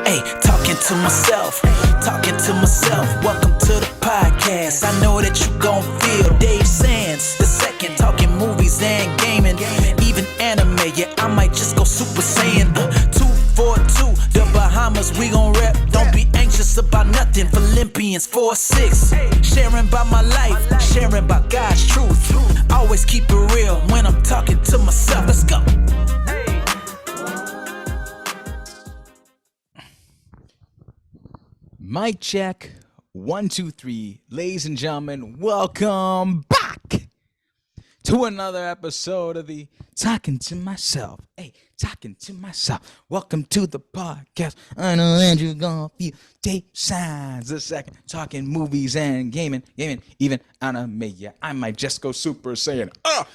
Hey, talking to myself, welcome to the podcast. I know that you gon' feel Dave Sands the second, talking movies and gaming, even anime. Yeah, I might just go Super Saiyan. 242, the Bahamas, we gon' rep. Don't be anxious about nothing. Philippians 4:6, sharing about my life, sharing about God's truth. Always keep it real when I'm talking to myself. Let's go. Mic check, 1, 2, 3. Ladies and gentlemen, welcome back to another episode of the Talking to Myself. Hey, talking to myself. Welcome to the podcast. I know that you're gonna feel Dave Sands the second, talking movies and gaming, even anime. Yeah, I might just go Super Saiyan.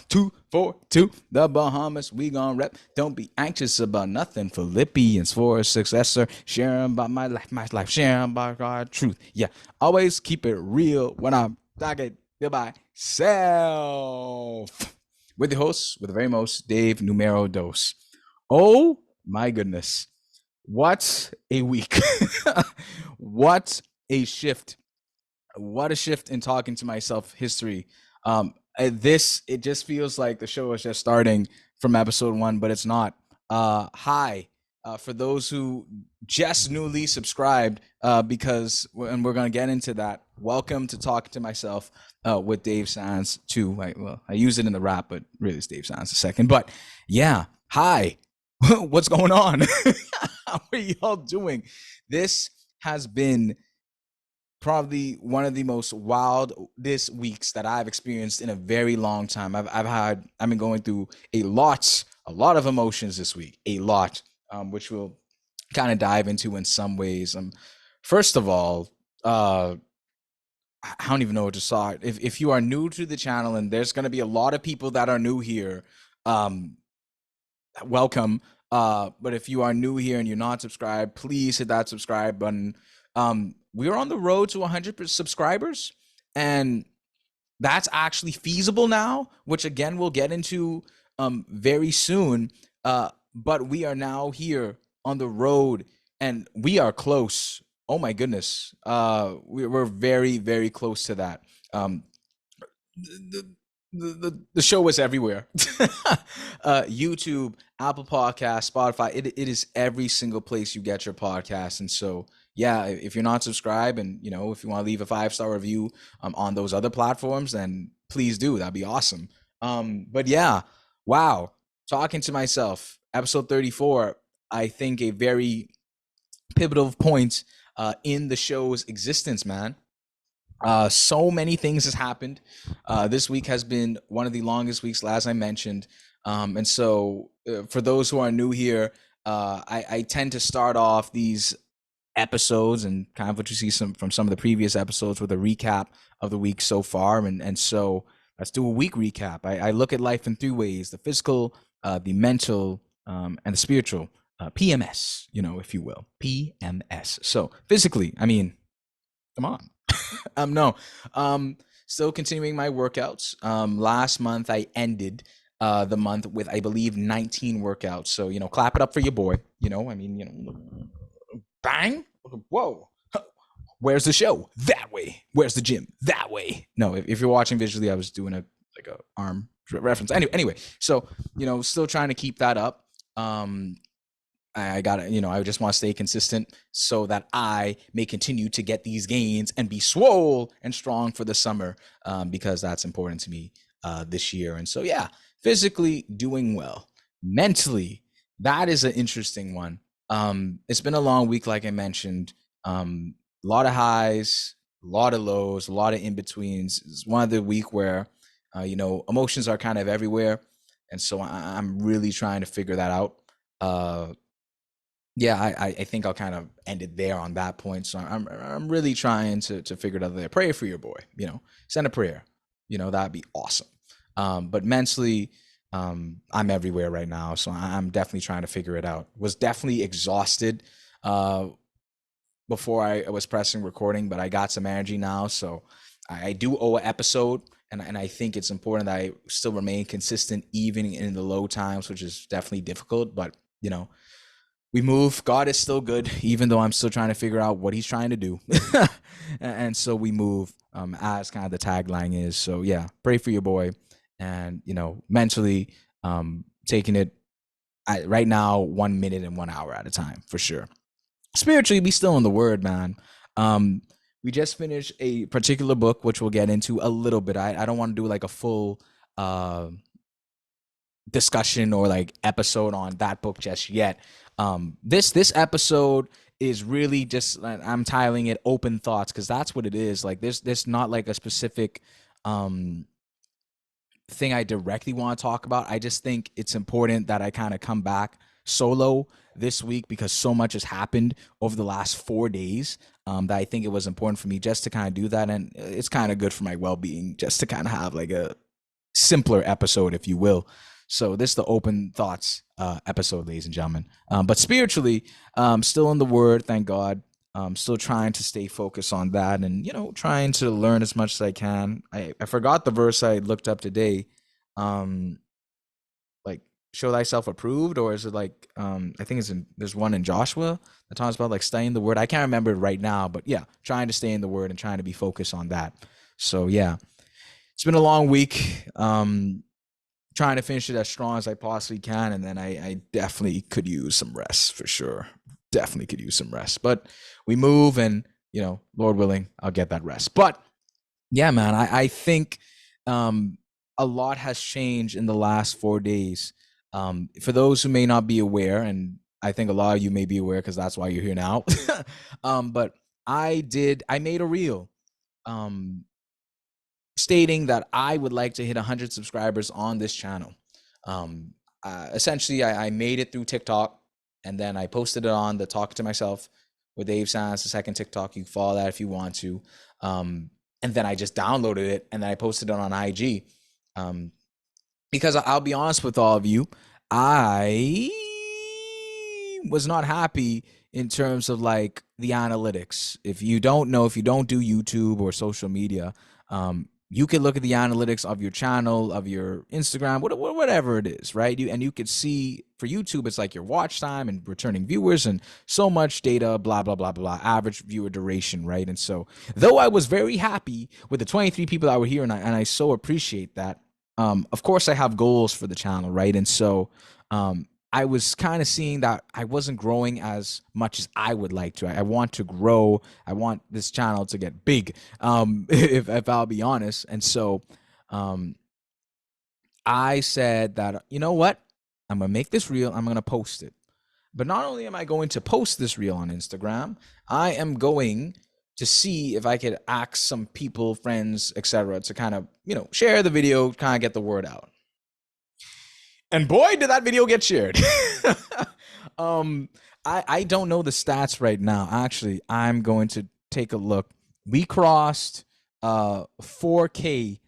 2, 4, 2. The Bahamas, we gon' rep. Don't be anxious about nothing. Philippians 4:6. Yes, sir. Sharing about my life, sharing about God's truth. Yeah, always keep it real when I'm talking to myself. With the host, with the very most, Dave Numero Dos. Oh my goodness. What a week. What a shift. What a shift in talking to myself history. It just feels like the show is just starting from episode 1, but it's not. Hi. For those who just newly subscribed, because, and we're going to get into that, welcome to Talking to Myself with Dave Sands 2. I use it in the rap, but really it's Dave Sands the second. But yeah, hi. What's going on? How are y'all doing? This has been probably one of the most wildest weeks that I've experienced in a very long time. I've been going through a lot of emotions this week, a lot. Which we'll kind of dive into in some ways. First of all, I don't even know where to start. If you are new to the channel, and there's going to be a lot of people that are new here, welcome. But if you are new here and you're not subscribed, please hit that subscribe button. We're on the road to 100 subscribers, and that's actually feasible now, which again we'll get into very soon. But we are now here on the road, and we are close. Oh my goodness. We're very, very close to that. The show is everywhere. YouTube, Apple Podcasts, Spotify. It is every single place you get your podcast. And so, yeah, if you're not subscribed, and if you want to leave a 5-star review on those other platforms, then please do. That'd be awesome. But yeah, wow. Talking to myself. Episode 34, I think a very pivotal point in the show's existence, man. So many things has happened. This week has been one of the longest weeks, as I mentioned. And so for those who are new here, I tend to start off these episodes and kind of what you see from some of the previous episodes with a recap of the week so far. And so let's do a week recap. I look at life in 3 ways: the physical, the mental, and the spiritual, PMS, if you will, PMS. So physically, I mean, come on. Still continuing my workouts. Last month I ended the month with, I believe, 19 workouts. So, clap it up for your boy. Bang. Whoa. Where's the show? That way. Where's the gym? That way. No, if you're watching visually, I was doing a arm reference. Anyway, so, still trying to keep that up. I gotta, I just want to stay consistent so that I may continue to get these gains and be swole and strong for the summer, because that's important to me this year. And so, yeah, physically doing well. Mentally, that is an interesting one. It's been a long week, like I mentioned. A lot of highs, a lot of lows, a lot of in-betweens. It's one of the week where, emotions are kind of everywhere. And so I'm really trying to figure that out. Yeah, I think I'll kind of end it there on that point. So I'm really trying to figure it out there. Pray for your boy, send a prayer, that'd be awesome. But mentally, I'm everywhere right now. So I'm definitely trying to figure it out. Was definitely exhausted before I was pressing recording, but I got some energy now. So I do owe an episode, and I think it's important that I still remain consistent even in the low times, which is definitely difficult. But we move. God is still good, even though I'm still trying to figure out what he's trying to do. And so we move, as kind of the tagline is. So yeah, pray for your boy, and mentally, taking it right now 1 minute and 1 hour at a time for sure. Spiritually, we still in the word, man. We just finished a particular book, which we'll get into a little bit. I don't want to do like a full discussion or like episode on that book just yet. This episode is really just, I'm tiling it open thoughts, because that's what it is. Like there's not like a specific thing I directly want to talk about. I just think it's important that I kind of come back solo this week, because so much has happened over the last 4 days, that I think it was important for me just to kind of do that. And it's kind of good for my well-being just to kind of have like a simpler episode, if you will. So this is the open thoughts episode, ladies and gentlemen. But spiritually, still in the word, thank God. Still trying to stay focused on that, and trying to learn as much as I can. I forgot the verse I looked up today. Like, show thyself approved, or is it like I think there's one in Joshua that talks about like studying the word. I can't remember it right now, but yeah, trying to stay in the word and trying to be focused on that. So yeah, it's been a long week. Trying to finish it as strong as I possibly can, and then I definitely could use some rest for sure. Definitely could use some rest, but we move, and Lord willing, I'll get that rest. But yeah, man, I think a lot has changed in the last 4 days. For those who may not be aware, and I think a lot of you may be aware because that's why you're here now. But I made a reel stating that I would like to hit 100 subscribers on this channel. Essentially, I made it through TikTok, and then I posted it on the Talk to Myself with Dave Sands, the second TikTok. You can follow that if you want to. And then I just downloaded it, and then I posted it on IG. Because I'll be honest with all of you, I was not happy in terms of like the analytics. If you don't know, if you don't do YouTube or social media, you can look at the analytics of your channel, of your Instagram, whatever it is, right? And you could see for YouTube, it's like your watch time and returning viewers and so much data, blah, blah, blah, blah, average viewer duration, right? And so though I was very happy with the 23 people that were here, and I so appreciate that, of course I have goals for the channel, right? And so I was kind of seeing that I wasn't growing as much as I would like to. I want to grow. I want this channel to get big, if I'll be honest. And so I said that, you know what? I'm going to make this reel. I'm going to post it. But not only am I going to post this reel on Instagram, I am going to see if I could ask some people, friends, etc., to kind of, share the video, kind of get the word out. And boy, did that video get shared. I don't know the stats right now. Actually, I'm going to take a look. We crossed 4K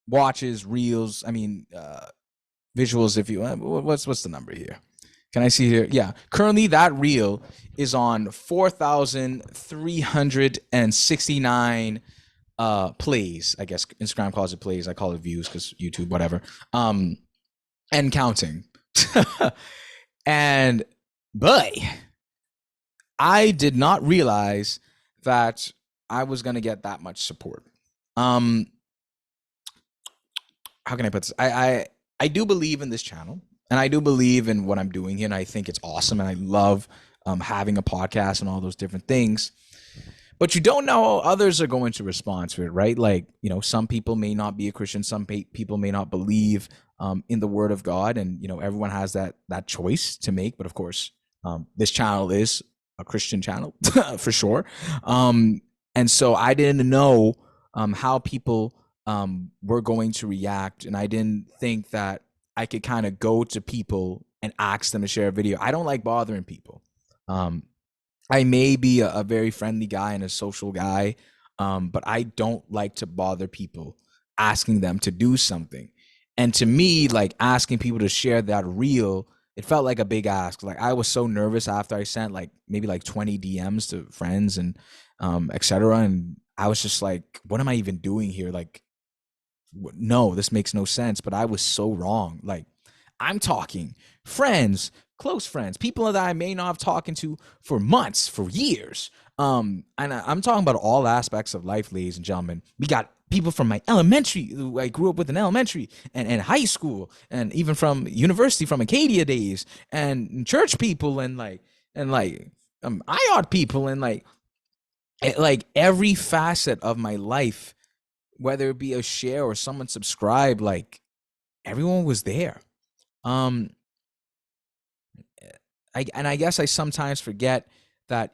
watches, reels. I mean, visuals. If you what's the number here? Can I see here? Yeah. Currently, that reel is on 4,369 plays. I guess Instagram calls it plays. I call it views because YouTube, whatever. And counting. And boy, I did not realize that I was gonna get that much support. How can I put this? I do believe in this channel, and I do believe in what I'm doing here, and I think it's awesome, and I love having a podcast and all those different things. But you don't know how others are going to respond to it, right? Like, some people may not be a Christian. Some people may not believe in the word of God. And, everyone has that choice to make. But of course, this channel is a Christian channel for sure. And so I didn't know how people were going to react. And I didn't think that I could kind of go to people and ask them to share a video. I don't like bothering people. I may be a very friendly guy and a social guy, but I don't like to bother people asking them to do something. And to me, like asking people to share that reel, it felt like a big ask. Like I was so nervous after I sent maybe 20 DMs to friends and etc. And I was just like, what am I even doing here? Like, no, this makes no sense. But I was so wrong. Like I'm talking friends, close friends, people that I may not have talked to for months, for years. And I'm talking about all aspects of life, ladies and gentlemen. We got people from my elementary, who I grew up with in elementary and high school, and even from university, from Acadia days, and church people, and IOD people, and like every facet of my life, whether it be a share or someone subscribed, like everyone was there. Um, I guess I sometimes forget that,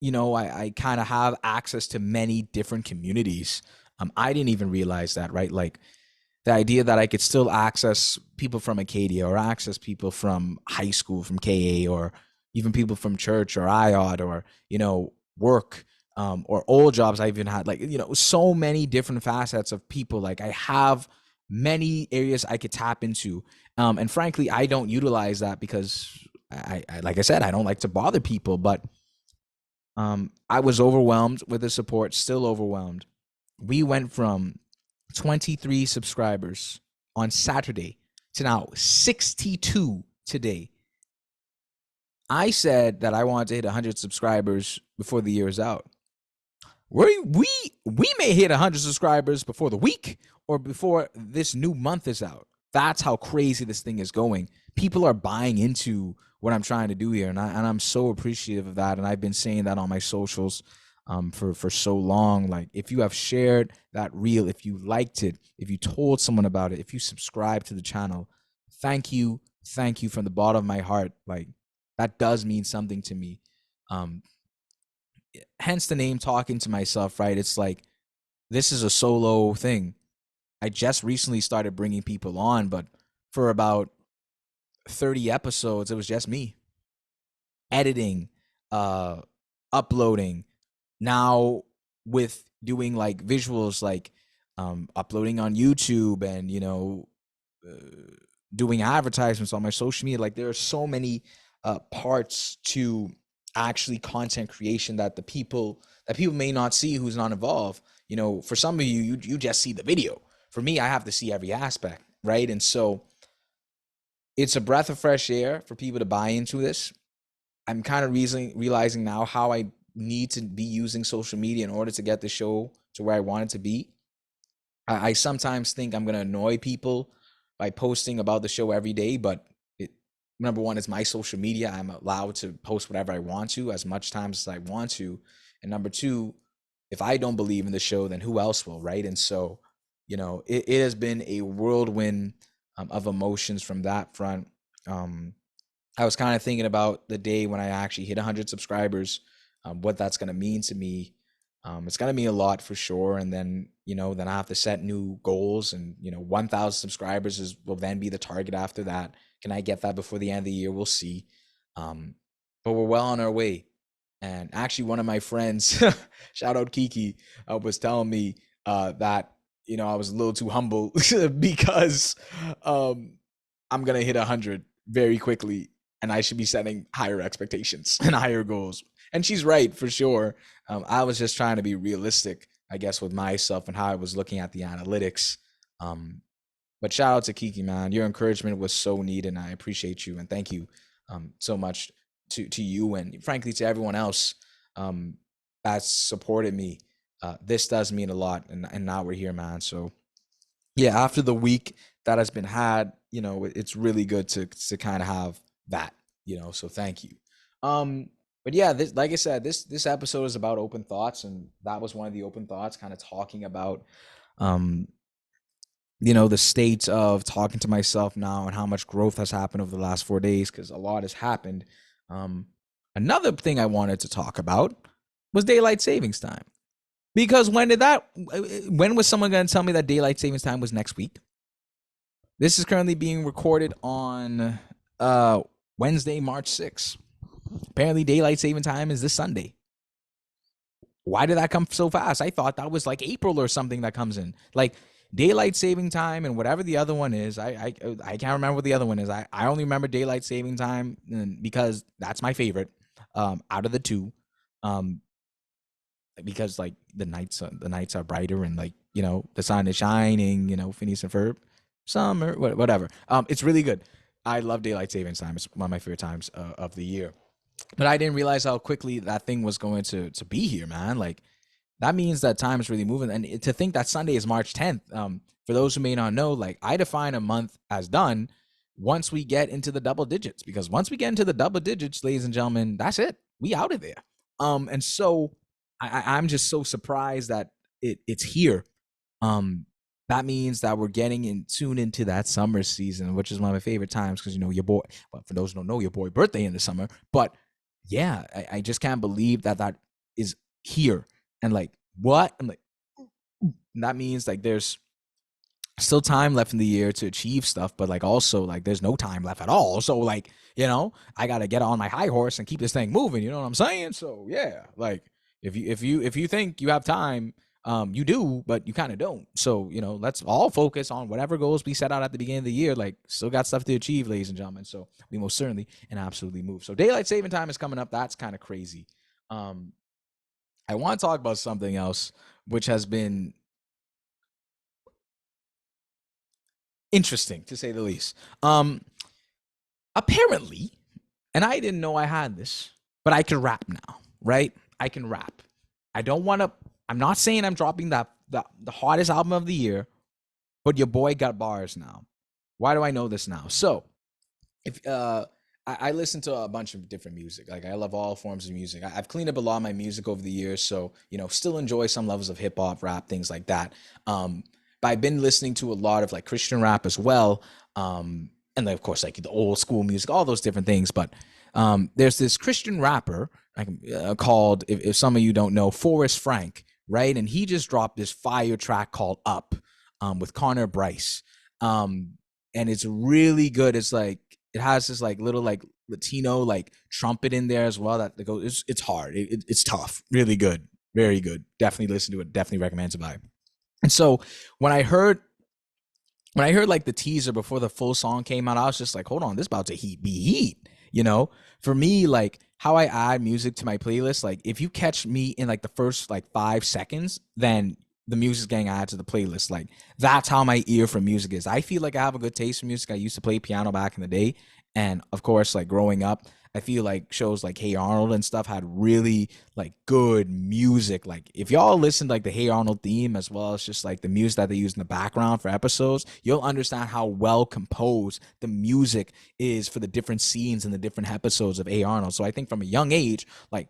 I kind of have access to many different communities. I didn't even realize that, right? Like the idea that I could still access people from Acadia, or access people from high school, from KA, or even people from church or IOD, or, work, or old jobs I even had, like, so many different facets of people. Like I have many areas I could tap into. And frankly, I don't utilize that because I like I said, I don't like to bother people, but I was overwhelmed with the support, still overwhelmed. We went from 23 subscribers on Saturday to now 62 today. I said that I wanted to hit 100 subscribers before the year is out. We may hit 100 subscribers before the week, or before this new month is out. That's how crazy this thing is going. People are buying into what I'm trying to do here, and I'm so appreciative of that. And I've been saying that on my socials for so long. Like, if you have shared that reel, if you liked it, if you told someone about it, if you subscribe to the channel, thank you from the bottom of my heart. Like, that does mean something to me. Hence the name Talking to Myself, right? It's like, this is a solo thing. I just recently started bringing people on, but for about 30 episodes, it was just me editing, uploading. Now with doing like visuals, like uploading on YouTube, and doing advertisements on my social media. Like, there are so many parts to actually content creation that people may not see who's not involved. For some of you just see the video. For me, I have to see every aspect, right? And so it's a breath of fresh air for people to buy into this. I'm kind of realizing now how I need to be using social media in order to get the show to where I want it to be. I sometimes think I'm going to annoy people by posting about the show every day, but number one, it's my social media. I'm allowed to post whatever I want to, as much times as I want to. And number two, if I don't believe in the show, then who else will, right? And so, it has been a whirlwind of emotions from that front. I was kind of thinking about the day when I actually hit 100 subscribers, what that's going to mean to me. It's going to mean a lot for sure. And then, then I have to set new goals, and, 1,000 subscribers will then be the target after that. Can I get that before the end of the year? We'll see. But we're well on our way. And actually, one of my friends, shout out Kiki, was telling me that, I was a little too humble because I'm going to hit 100 very quickly, and I should be setting higher expectations and higher goals. And she's right, for sure. I was just trying to be realistic, I guess, with myself and how I was looking at the analytics. But shout out to Kiki, man. Your encouragement was so needed, and I appreciate you. And thank you so much to you, and frankly to everyone else that's supported me. This does mean a lot, and now we're here, man. So yeah, after the week that has been had, it's really good to kind of have that, so thank you. But yeah, this, like I said, this episode is about open thoughts, and that was one of the open thoughts, kind of talking about the state of talking to myself now, and how much growth has happened over the last 4 days, because a lot has happened. Another thing I wanted to talk about was daylight savings time. Because when was someone going to tell me that daylight savings time was next week? This is currently being recorded on Wednesday, March 6th. Apparently, daylight saving time is this Sunday. Why did that come so fast? I thought that was like April or something that comes in. Like, daylight saving time and whatever the other one is. I can't remember what the other one is. I only remember daylight saving time because that's my favorite out of the two. Because like the nights are brighter, and like, the sun is shining, Phineas and Ferb, summer, whatever. It's really good. I love daylight savings time. It's one of my favorite times of the year. But I didn't realize how quickly that thing was going to be here, man. Like that means that time is really moving. And to think that Sunday is March 10th, for those who may not know, like I define a month as done once we get into the double digits, because once we get into the double digits, ladies and gentlemen, that's it. We out of there. And so I'm just so surprised that it's here. That means that we're getting in tuned into that summer season, which is one of my favorite times because your boy. Well, for those who don't know, your boy birthday in the summer, but yeah, I just can't believe that is here. And like, what? I'm like, and that means like there's still time left in the year to achieve stuff, but like also like there's no time left at all. So like, I gotta get on my high horse and keep this thing moving. You know what I'm saying? So yeah, like if you think you have time, you do, but you kind of don't. So let's all focus on whatever goals we set out at the beginning of the year. Like, still got stuff to achieve, ladies and gentlemen. So we most certainly and absolutely move. So daylight saving time is coming up. That's kind of crazy. I want to talk about something else, which has been interesting to say the least. Apparently, and I didn't know I had this, but I can rap now, right? I can rap. I'm not saying I'm dropping the hottest album of the year, but your boy got bars now. Why do I know this now? So, if I listen to a bunch of different music. Like, I love all forms of music. I've cleaned up a lot of my music over the years, so still enjoy some levels of hip hop, rap, things like that. But I've been listening to a lot of like Christian rap as well, and then of course like the old school music, all those different things. But there's this Christian rapper called, if some of you don't know, Forrest Frank, right? And he just dropped this fire track called Up with Connor Bryce, and it's really good. It's like it has this like little like Latino like trumpet in there as well that goes. It's hard. It's tough. Really good. Very good. Definitely listen to it. Definitely recommend it. And so when I heard like the teaser before the full song came out, I was just like, hold on, this about to be heat. For me, like how I add music to my playlist, like if you catch me in like the first like 5 seconds, then the music's getting added to the playlist. Like that's how my ear for music is. I feel like I have a good taste for music. I used to play piano back in the day. And of course, like growing up, I feel like shows like Hey Arnold and stuff had really like good music. Like if y'all listen to like the Hey Arnold theme as well as just like the music that they use in the background for episodes, you'll understand how well composed the music is for the different scenes and the different episodes of Hey Arnold. So I think from a young age, like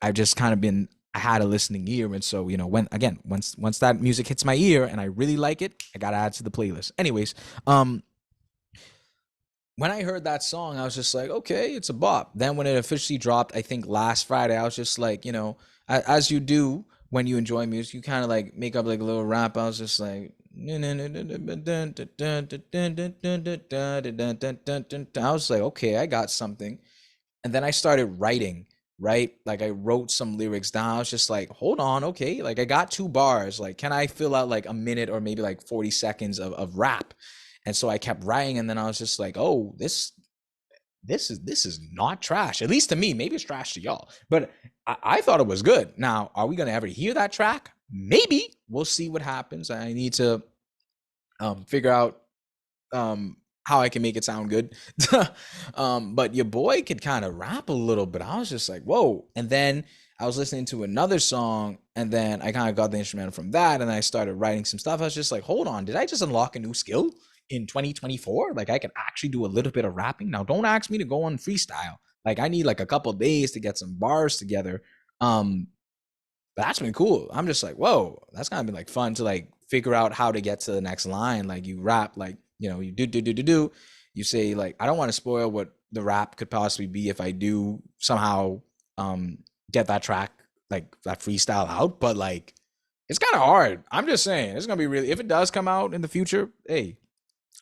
I've just kind of I had a listening ear. And so, once that music hits my ear and I really like it, I got to add to the playlist. Anyways, when I heard that song, I was just like, okay, it's a bop. Then when it officially dropped, I think last Friday, I was just like, as you do when you enjoy music, you kind of like make up like a little rap. I was just like, I was like, okay, I got something. And then I started writing, right? Like I wrote some lyrics down. I was just like, hold on, okay. Like I got 2 bars. Like, can I fill out like a minute or maybe like 40 seconds of rap? And so I kept writing, and then I was just like, oh, this is not trash. At least to me. Maybe it's trash to y'all. But I thought it was good. Now, are we going to ever hear that track? Maybe. We'll see what happens. I need to figure out how I can make it sound good. But your boy could kind of rap a little bit. I was just like, whoa. And then I was listening to another song, and then I kind of got the instrumental from that, and I started writing some stuff. I was just like, hold on, did I just unlock a new skill in 2024? Like I can actually do a little bit of rapping. Now, don't ask me to go on freestyle. Like I need like a couple of days to get some bars together. But that's been cool. I'm just like, whoa, that's kind of been like fun to like figure out how to get to the next line. Like you rap, like, you do. You say like, I don't want to spoil what the rap could possibly be if I do somehow get that track, like that freestyle out. But like, it's kind of hard. I'm just saying, it's going to be really, if it does come out in the future, hey,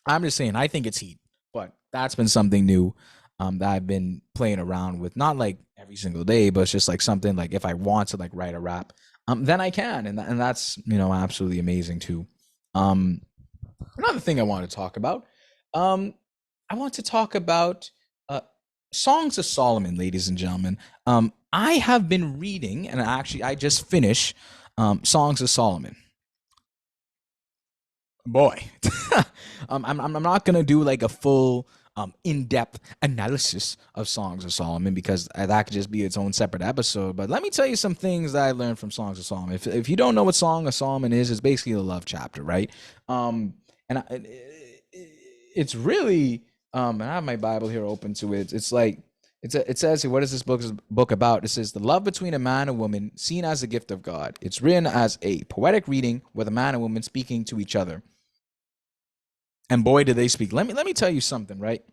I'm just saying, I think it's heat. But that's been something new that I've been playing around with, not like every single day, but it's just like something like if I want to like write a rap, then I can. And that's, absolutely amazing too. Another thing I want to talk about, I want to talk about Songs of Solomon, ladies and gentlemen. I have been reading, and actually I just finished Songs of Solomon. boy. I'm not gonna do like a full in-depth analysis of Songs of Solomon because that could just be its own separate episode. But let me tell you some things that I learned from Songs of Solomon. If you don't know what Song of Solomon is, it's basically a love chapter, right? And it's really and I have my Bible here open to it. It's like it says here, what is this book about? It says the love between a man and woman seen as a gift of God. It's written as a poetic reading with a man and woman speaking to each other. And boy, did they speak. Let me tell you something, right?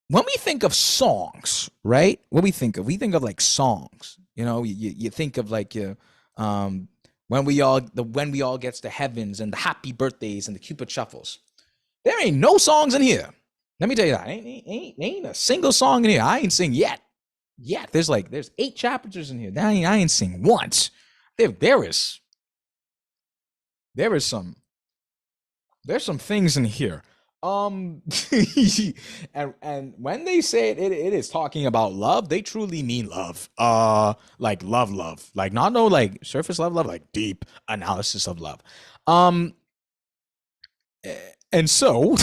When we think of songs, right? What we think of? We think of like songs. You know, you think of like when we all gets to heavens and the happy birthdays and the Cupid shuffles. There ain't no songs in here. Let me tell you that. Ain't a single song in here. I ain't sing yet. There's 8 chapters in here. I ain't sing once. There's some things in here. And when they say it is talking about love, they truly mean love. Like love. Like not no like surface love, like deep analysis of love. And so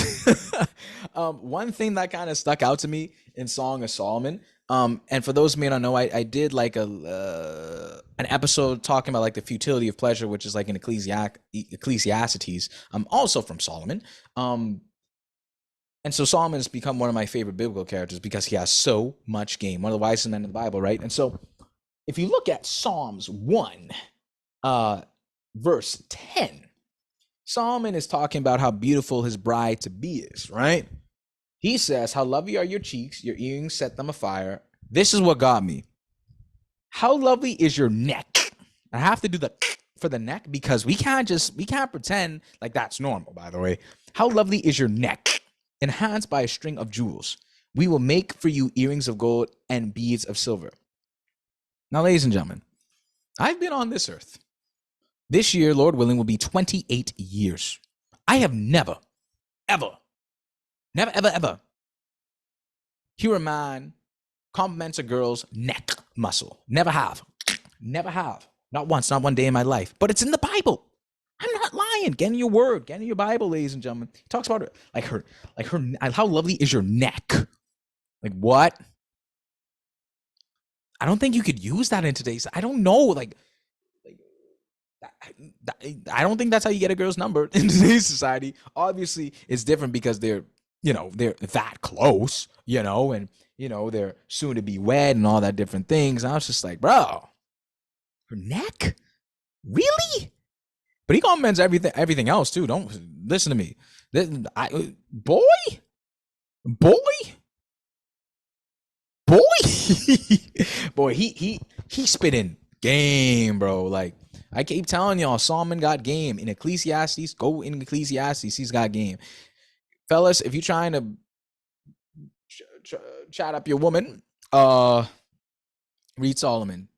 one thing that kind of stuck out to me in Song of Solomon, and for those who may not know, I did like an episode talking about like the futility of pleasure, which is like in Ecclesiastes, also from Solomon. And so Solomon has become one of my favorite biblical characters because he has so much game, one of the wisest men in the Bible, right? And so if you look at Psalms 1, verse 10, Solomon is talking about how beautiful his bride to be is, right? He says, how lovely are your cheeks, your earrings set them afire. This is what got me. How lovely is your neck? I have to do the for the neck because we can't pretend like that's normal, by the way. How lovely is your neck, enhanced by a string of jewels. We will make for you earrings of gold and beads of silver. Now, ladies and gentlemen, I've been on this earth. This year, Lord willing, will be 28 years. I have never hear a man compliment a girl's neck muscle. Never have. Not once, not one day in my life. But it's in the Bible. I'm not lying. Get in your word. Get in your Bible, ladies and gentlemen. He talks about it like her, how lovely is your neck? Like what? I don't think you could use that in today's. I don't know. I don't think that's how you get a girl's number in today's society. Obviously, it's different because they're that close, and they're soon to be wed and all that different things. And I was just like, bro, her neck, really? But he compliments everything else too. Don't listen to me, boy. Boy, he spitting game, bro. Like I keep telling y'all, Solomon got game in Ecclesiastes. Go in Ecclesiastes, he's got game. Fellas, if you're trying to chat up your woman, read Solomon.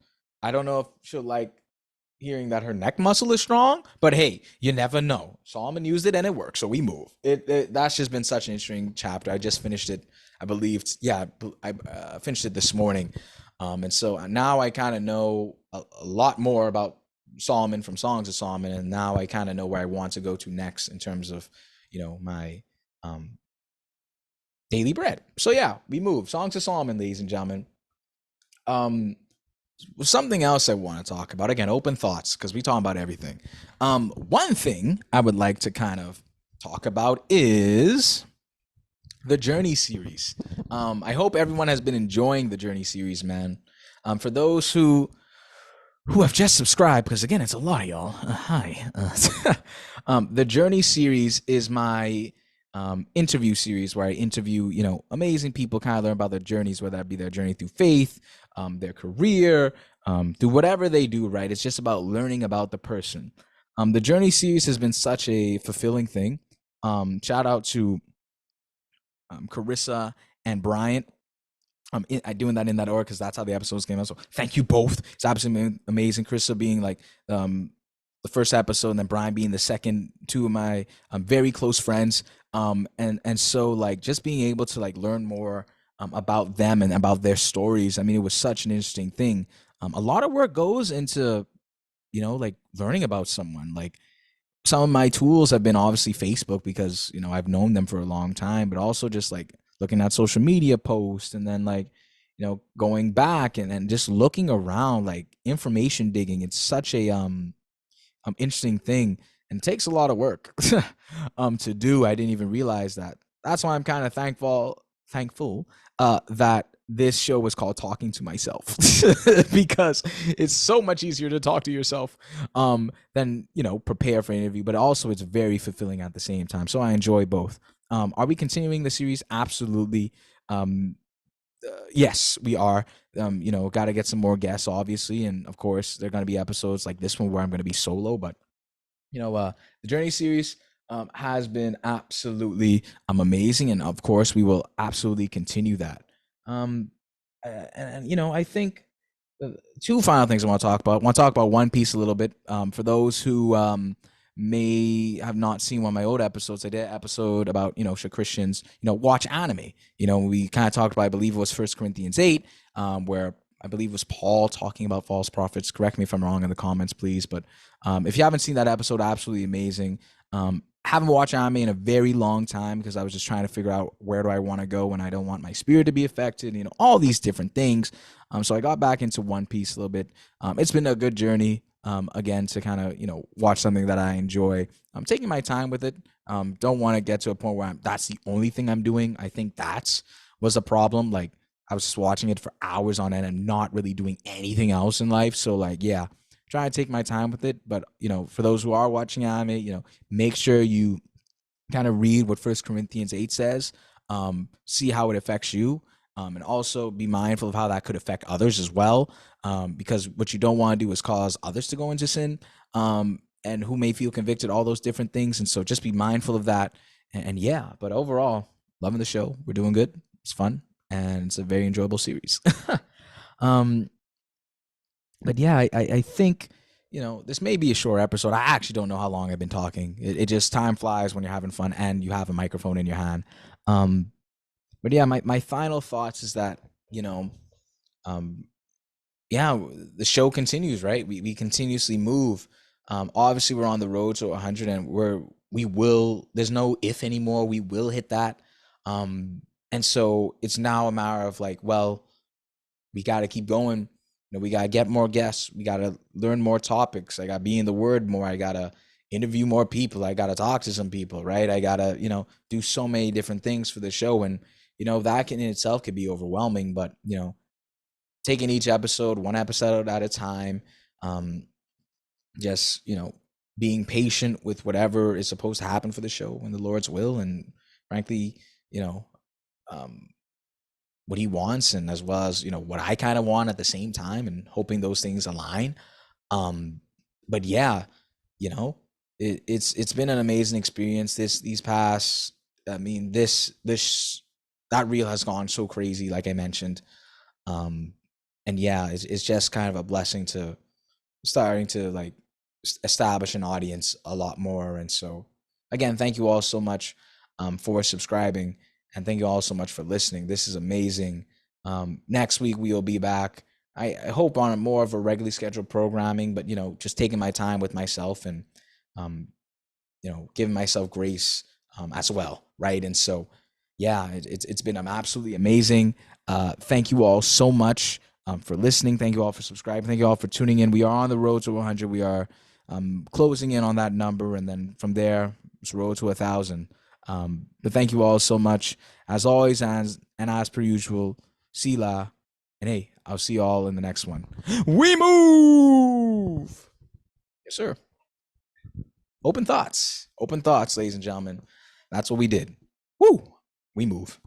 I don't know if she'll like hearing that her neck muscle is strong, but hey, you never know. Solomon used it and it worked, so we move. That's just been such an interesting chapter. I just finished it, I believe. Yeah, I finished it this morning. And so now I kind of know a lot more about Solomon from Songs of Solomon, and now I kind of know where I want to go to next in terms of, my daily bread. So yeah, we move. Songs of Solomon, ladies and gentlemen. Something else I want to talk about, again, open thoughts, because we talk about everything. One thing I would like to kind of talk about is the Journey series. I hope everyone has been enjoying the Journey series, man. For those who have just subscribed, because again, it's a lot of y'all. Hi. The Journey series is my interview series where I interview, amazing people, kind of learn about their journeys, whether that be their journey through faith, their career, through whatever they do, right? It's just about learning about the person. The Journey series has been such a fulfilling thing. Shout out to Carissa and Bryant. I'm doing that in that order because that's how the episodes came out. So thank you both. It's absolutely amazing. Carissa being like the first episode, and then Brian being the second. Two of my very close friends. And so like just being able to like learn more about them and about their stories. I mean, it was such an interesting thing. A lot of work goes into, like learning about someone. Like some of my tools have been obviously Facebook because, I've known them for a long time, but also just like looking at social media posts and then like, going back and just looking around, like information digging. It's such a interesting thing and it takes a lot of work to do. I didn't even realize that. That's why I'm kind of thankful that this show was called Talking to Myself because it's so much easier to talk to yourself than prepare for an interview, but also it's very fulfilling at the same time. So I enjoy both. Are we continuing the series? Absolutely. Yes, we are. Got to get some more guests, obviously, and of course, there are going to be episodes like this one where I'm going to be solo. But the Journey series has been absolutely amazing, and of course, we will absolutely continue that. And I think two final things I want to talk about. I want to talk about One Piece a little bit. For those who may have not seen one of my old episodes, I did an episode about, should Christians, watch anime. We kind of talked about, I believe it was 1 Corinthians 8, where I believe it was Paul talking about false prophets. Correct me if I'm wrong in the comments, please. But if you haven't seen that episode, absolutely amazing. Haven't watched anime in a very long time because I was just trying to figure out where do I want to go when I don't want my spirit to be affected, all these different things. So I got back into One Piece a little bit. It's been a good journey, again, to kind of, watch something that I enjoy. I'm taking my time with it. Don't want to get to a point where that's the only thing I'm doing. I think was a problem. Like, I was just watching it for hours on end and not really doing anything else in life. So like, yeah, try to take my time with it. But, for those who are watching anime, make sure you kind of read what 1 Corinthians 8 says, see how it affects you. And also be mindful of how that could affect others as well. Because what you don't want to do is cause others to go into sin, and who may feel convicted, all those different things. And so just be mindful of that. And yeah, but overall, loving the show. We're doing good. It's fun. And it's a very enjoyable series. But yeah, I think, this may be a short episode. I actually don't know how long I've been talking. It just, time flies when you're having fun and you have a microphone in your hand. But yeah, my final thoughts is that, yeah, the show continues, right? We continuously move. Obviously we're on the road to 100 and we will, there's no if anymore. We will hit that. And so it's now a matter of like, well, we got to keep going. We got to get more guests. We got to learn more topics. I got to be in the word more. I got to interview more people. I got to talk to some people, right? I got to, do so many different things for the show. And, that in itself could be overwhelming, but, taking each episode, one episode at a time, just, being patient with whatever is supposed to happen for the show in the Lord's will. And frankly, what he wants, and as well as, what I kind of want at the same time, and hoping those things align. But yeah, it's been an amazing experience. These past, I mean, that reel has gone so crazy, like I mentioned. And yeah, it's just kind of a blessing to starting to like establish an audience a lot more. And so again, thank you all so much for subscribing, and thank you all so much for listening. This is amazing. Next week we will be back. I hope on a more of a regularly scheduled programming, but just taking my time with myself and giving myself grace as well, right? And so yeah, it's been absolutely amazing. Thank you all so much for listening. Thank you all for subscribing. Thank you all for tuning in. We are on the road to 100. We are closing in on that number, and then from there, it's road to 1,000. But thank you all so much, as always, and as per usual, Sila, and hey, I'll see you all in the next one. We move. Yes, sir. Open thoughts, ladies and gentlemen. That's what we did. Woo. We move.